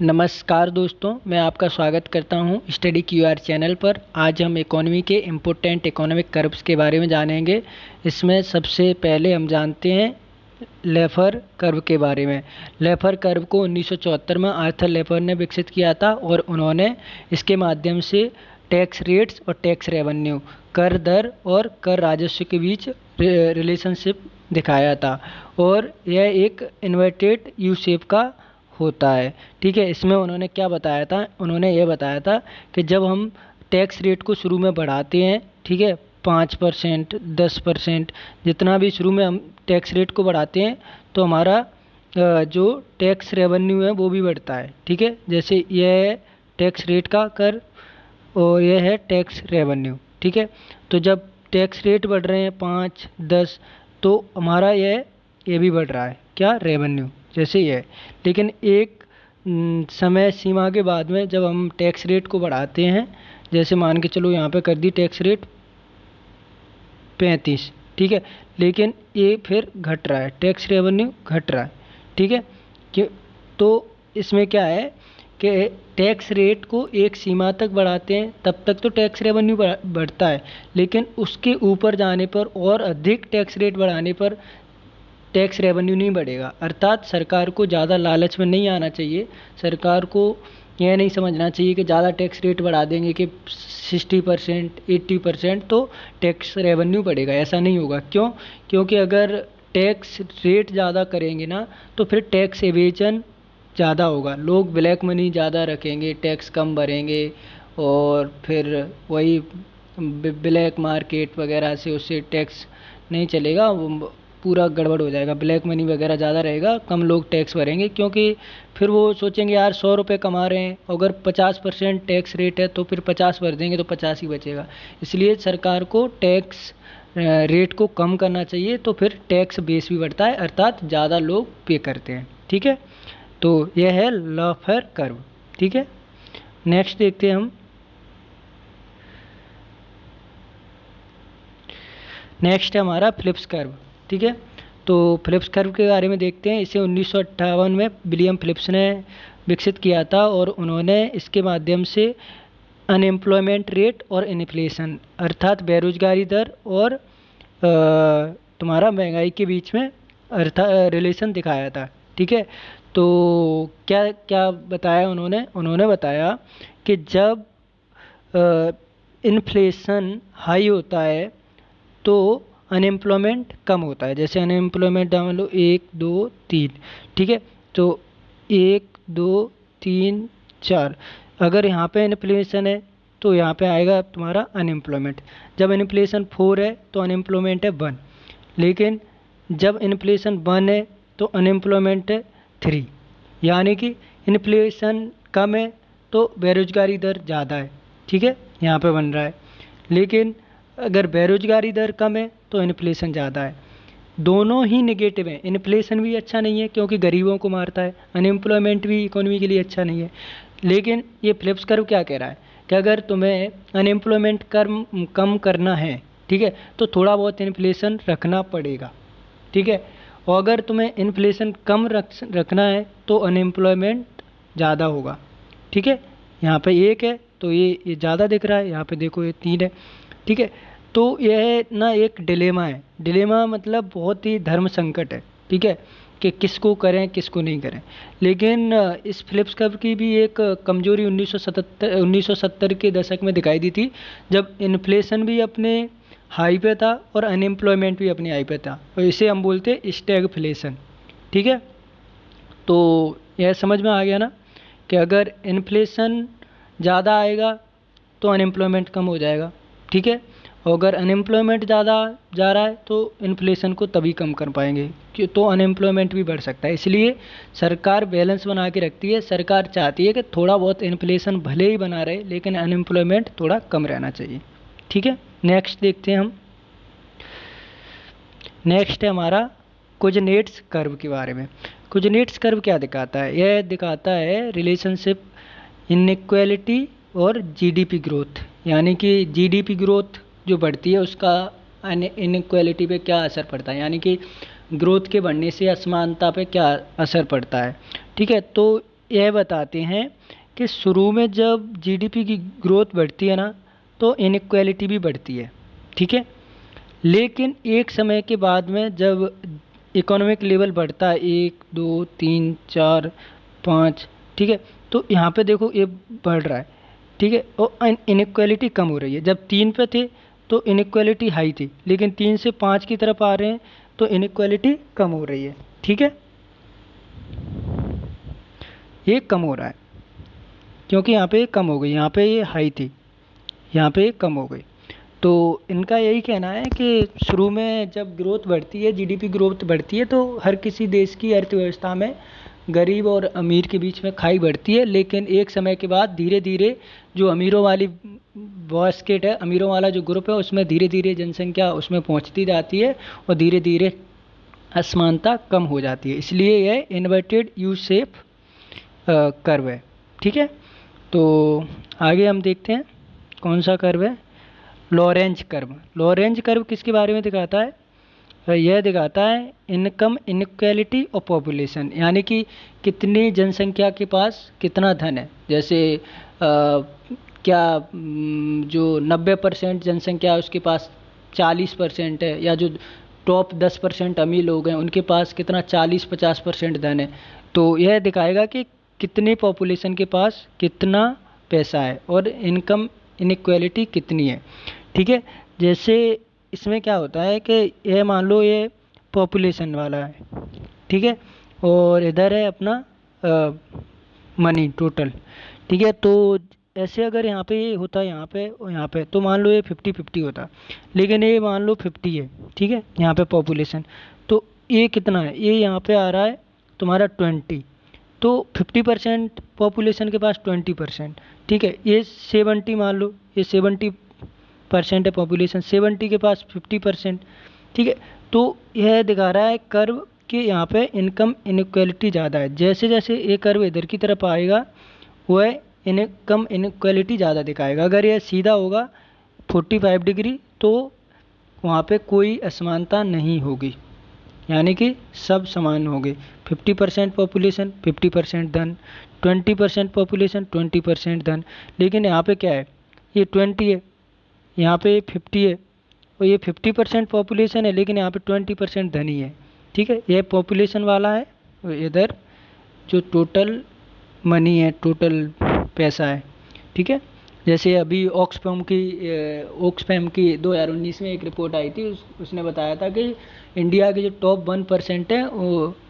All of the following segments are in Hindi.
नमस्कार दोस्तों, मैं आपका स्वागत करता हूं स्टडी क्यूआर चैनल पर। आज हम इकोनॉमी के इम्पोर्टेंट इकोनॉमिक कर्व्स के बारे में जानेंगे। इसमें सबसे पहले हम जानते हैं लेफर कर्व के बारे में। लेफर कर्व को 1974 में आर्थर लेफर ने विकसित किया था और उन्होंने इसके माध्यम से टैक्स रेट्स और टैक्स रेवेन्यू, कर दर और कर राजस्व के बीच रिलेशनशिप दिखाया था। और यह एक इन्वर्टेड यू शेप का होता है। ठीक है, इसमें उन्होंने क्या बताया था? उन्होंने ये बताया था कि जब हम टैक्स रेट को शुरू में बढ़ाते हैं, ठीक है, 5%, 10%, जितना भी शुरू में हम टैक्स रेट को बढ़ाते हैं तो हमारा जो टैक्स रेवेन्यू है वो भी बढ़ता है। ठीक है, जैसे यह है टैक्स रेट का कर और यह है टैक्स रेवेन्यू। ठीक है, तो जब टैक्स रेट बढ़ रहे हैं 5, 10, तो हमारा ये भी बढ़ रहा है, क्या, रेवेन्यू, जैसे ये है। लेकिन एक समय सीमा के बाद में जब हम टैक्स रेट को बढ़ाते हैं, जैसे मान के चलो यहाँ पे कर दी टैक्स रेट 35, ठीक है, लेकिन ये फिर घट रहा है, टैक्स रेवेन्यू घट रहा है। ठीक है, कि तो इसमें क्या है कि टैक्स रेट को एक सीमा तक बढ़ाते हैं तब तक तो टैक्स रेवेन्यू बढ़ता है, लेकिन उसके ऊपर जाने पर और अधिक टैक्स रेट बढ़ाने पर टैक्स रेवेन्यू नहीं बढ़ेगा। अर्थात सरकार को ज़्यादा लालच में नहीं आना चाहिए। सरकार को यह नहीं समझना चाहिए कि ज़्यादा टैक्स रेट बढ़ा देंगे कि 60%, 80% तो टैक्स रेवेन्यू बढ़ेगा। ऐसा नहीं होगा। क्यों? क्योंकि अगर टैक्स रेट ज़्यादा करेंगे ना तो फिर टैक्स एवेजन ज़्यादा होगा, लोग ब्लैक मनी ज़्यादा रखेंगे, टैक्स कम भरेंगे और फिर वही ब्लैक मार्केट वगैरह से उससे टैक्स नहीं चलेगा, पूरा गड़बड़ हो जाएगा। ब्लैक मनी वगैरह ज़्यादा रहेगा, कम लोग टैक्स भरेंगे, क्योंकि फिर वो सोचेंगे यार 100 रुपये कमा रहे हैं, अगर 50% टैक्स रेट है तो फिर 50 भर देंगे तो 50 ही बचेगा। इसलिए सरकार को टैक्स रेट को कम करना चाहिए, तो फिर टैक्स बेस भी बढ़ता है, अर्थात ज़्यादा लोग पे करते हैं। ठीक है, तो यह है लॉफर कर्व। ठीक है, नेक्स्ट देखते हैं हम। नेक्स्ट है हमारा फिलिप्स कर्व। ठीक है, तो फिलिप्स कर्व के बारे में देखते हैं। इसे 1958 में विलियम फिलिप्स ने विकसित किया था और उन्होंने इसके माध्यम से अनएम्प्लॉयमेंट रेट और इन्फ्लेशन, अर्थात बेरोजगारी दर और तुम्हारा महंगाई के बीच में रिलेशन दिखाया था। ठीक है, तो क्या क्या बताया उन्होंने? उन्होंने बताया कि जब इन्फ्लेशन हाई होता है तो अनएम्प्लॉयमेंट कम होता है। जैसे अनएम्प्लॉयमेंट मान लो 1, 2, 3, ठीक है, तो 1, 2, 3, 4, अगर यहाँ पे इन्फ्लेशन है तो यहाँ पे आएगा तुम्हारा अनएम्प्लॉयमेंट। जब इन्फ्लेशन 4 है तो अनएम्प्लॉयमेंट है 1, लेकिन जब इन्फ्लेशन 1 है तो अनएम्प्लॉयमेंट है 3, यानी कि इन्फ्लेशन कम है तो बेरोजगारी दर ज़्यादा है। ठीक है, यहाँ पे बन रहा है, लेकिन अगर बेरोजगारी दर कम है तो इन्फ्लेशन ज़्यादा है। दोनों ही नेगेटिव हैं। इन्फ्लेशन भी अच्छा नहीं है क्योंकि गरीबों को मारता है, अनएम्प्लॉयमेंट भी इकोनॉमी के लिए अच्छा नहीं है। लेकिन ये फिलिप्स कर्व क्या कह रहा है कि अगर तुम्हें अनएम्प्लॉयमेंट कम करना है, ठीक है, तो थोड़ा बहुत इन्फ्लेशन रखना पड़ेगा। ठीक है, और अगर तुम्हें इन्फ्लेशन कम रखना है तो अनएम्प्लॉयमेंट ज़्यादा होगा। ठीक है, यहाँ पे 1 है तो ये ज़्यादा दिख रहा है, यहाँ पे देखो ये 3 है। ठीक है, तो यह ना एक डिलेमा है। डिलेमा मतलब बहुत ही धर्म संकट है। ठीक है, कि किसको करें किसको नहीं करें। लेकिन इस फिलिप्स कर्व की भी एक कमजोरी 1970 के दशक में दिखाई दी थी, जब इन्फ्लेशन भी अपने हाई पे था और अनएम्प्लॉयमेंट भी अपने हाई पे था, और इसे हम बोलते हैं स्टैगफ्लेशन। ठीक है, तो यह समझ में आ गया ना कि अगर इन्फ्लेशन ज़्यादा आएगा तो अनएम्प्लॉयमेंट कम हो जाएगा। ठीक है, और अगर अनएम्प्लॉयमेंट ज़्यादा जा रहा है तो इन्फ्लेशन को तभी कम कर पाएंगे कि तो अनएम्प्लॉयमेंट भी बढ़ सकता है। इसलिए सरकार बैलेंस बना के रखती है। सरकार चाहती है कि थोड़ा बहुत इन्फ्लेशन भले ही बना रहे लेकिन अनएम्प्लॉयमेंट थोड़ा कम रहना चाहिए। ठीक है, नेक्स्ट देखते हैं हम। नेक्स्ट है हमारा कुजनेट्स कर्व के बारे में। कुजनेट्स कर्व क्या दिखाता है? यह दिखाता है रिलेशनशिप इनइक्वालिटी और जीडीपी ग्रोथ, यानी कि जीडीपी ग्रोथ जो बढ़ती है उसका इनइक्वालिटी पे क्या असर पड़ता है, यानी कि ग्रोथ के बढ़ने से असमानता पे क्या असर पड़ता है। ठीक है, तो यह बताते हैं कि शुरू में जब जीडीपी की ग्रोथ बढ़ती है ना, तो इनइक्वालिटी भी बढ़ती है, ठीक है। लेकिन एक समय के बाद में जब इकोनॉमिक लेवल बढ़ता है, 1 2 3 4 5, ठीक है, तो यहाँ पे देखो ये बढ़ रहा है, ठीक है, और इनइक्वालिटी कम हो रही है। जब 3 पे थे तो इनइक्वालिटी हाई थी, लेकिन 3 से 5 की तरफ आ रहे हैं तो इनइक्वालिटी कम हो रही है, ठीक है। ये कम हो रहा है क्योंकि यहाँ पे कम हो गई, यहाँ पे ये हाई थी, यहाँ पे कम हो गई। तो इनका यही कहना है कि शुरू में जब ग्रोथ बढ़ती है, जीडीपी ग्रोथ बढ़ती है, तो हर किसी देश की अर्थव्यवस्था में गरीब और अमीर के बीच में खाई बढ़ती है। लेकिन एक समय के बाद धीरे धीरे जो अमीरों वाली बास्केट है, अमीरों वाला जो ग्रुप है, उसमें धीरे धीरे जनसंख्या उसमें पहुंचती जाती है और धीरे धीरे असमानता कम हो जाती है। इसलिए यह इन्वर्टेड यू शेप कर्व है, ठीक है। तो आगे हम देखते हैं कौन सा कर्व है, लॉरेंज कर्व। लॉरेंज कर्व किसके बारे में दिखाता है? यह दिखाता है इनकम इनक्वालिटी और पॉपुलेशन, यानी कि कितनी जनसंख्या के पास कितना धन है। जैसे क्या जो 90% जनसंख्या है उसके पास 40% है, या जो टॉप 10% अमीर लोग हैं उनके पास कितना 40-50% धन है। तो यह दिखाएगा कि कितनी पॉपुलेशन के पास कितना पैसा है और इनकम इनक्वालिटी कितनी है, ठीक है। जैसे इसमें क्या होता है कि ये मान लो ये पॉपुलेशन वाला है, ठीक है, और इधर है अपना मनी टोटल, ठीक है। तो ऐसे अगर यहाँ पे ये होता है, यहाँ पे और यहाँ पे, तो मान लो ये 50-50 होता, लेकिन ये मान लो 50 है, ठीक है, यहाँ पे पॉपुलेशन। तो ये कितना है? ये यहाँ पे आ रहा है तुम्हारा 20। तो 50% पॉपुलेशन के पास 20%, ठीक है। ये 70 मान लो, ये 70% है पॉपुलेशन, 70 के पास 50%, ठीक है। तो यह दिखा रहा है कर्व कि यहाँ पे इनकम इनक्वालिटी ज़्यादा है। जैसे जैसे ये कर्व इधर की तरफ आएगा वह इनकम इनक्वालिटी ज़्यादा दिखाएगा। अगर यह सीधा होगा 45 डिग्री तो वहाँ पे कोई असमानता नहीं होगी, यानी कि सब समान होंगे। 50% पॉपुलेशन 50% धन, 20% पॉपुलेशन 20% धन। लेकिन यहाँ पे क्या है, ये 20 है, यहाँ पे 50 है, और ये 50% पॉपुलेशन है लेकिन यहाँ पे 20% धन ही है, ठीक है। ये पॉपुलेशन वाला है और इधर जो टोटल मनी है, टोटल पैसा है, ठीक है। जैसे अभी ऑक्सफैम की 2019 में एक रिपोर्ट आई थी, उसने बताया था कि इंडिया के जो टॉप 1% है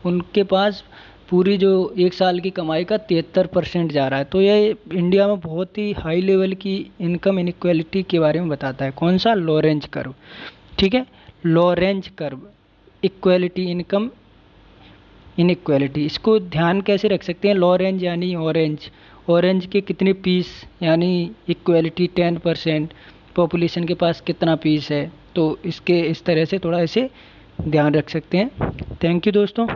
उनके पास पूरी जो एक साल की कमाई का 73% जा रहा है। तो ये इंडिया में बहुत ही हाई लेवल की इनकम इनक्वालिटी के बारे में बताता है। कौन सा? लॉरेंज कर्व, ठीक है। Lorentz curve, equality, income inequality. इसको ध्यान कैसे रख सकते हैं? लॉरेंज यानी ऑरेंज, ऑरेंज के कितने पीस, यानी इक्वालिटी 10%, पॉपुलेशन के पास कितना पीस है। तो इसके इस तरह से थोड़ा ऐसे ध्यान रख सकते हैं। थैंक यू दोस्तों।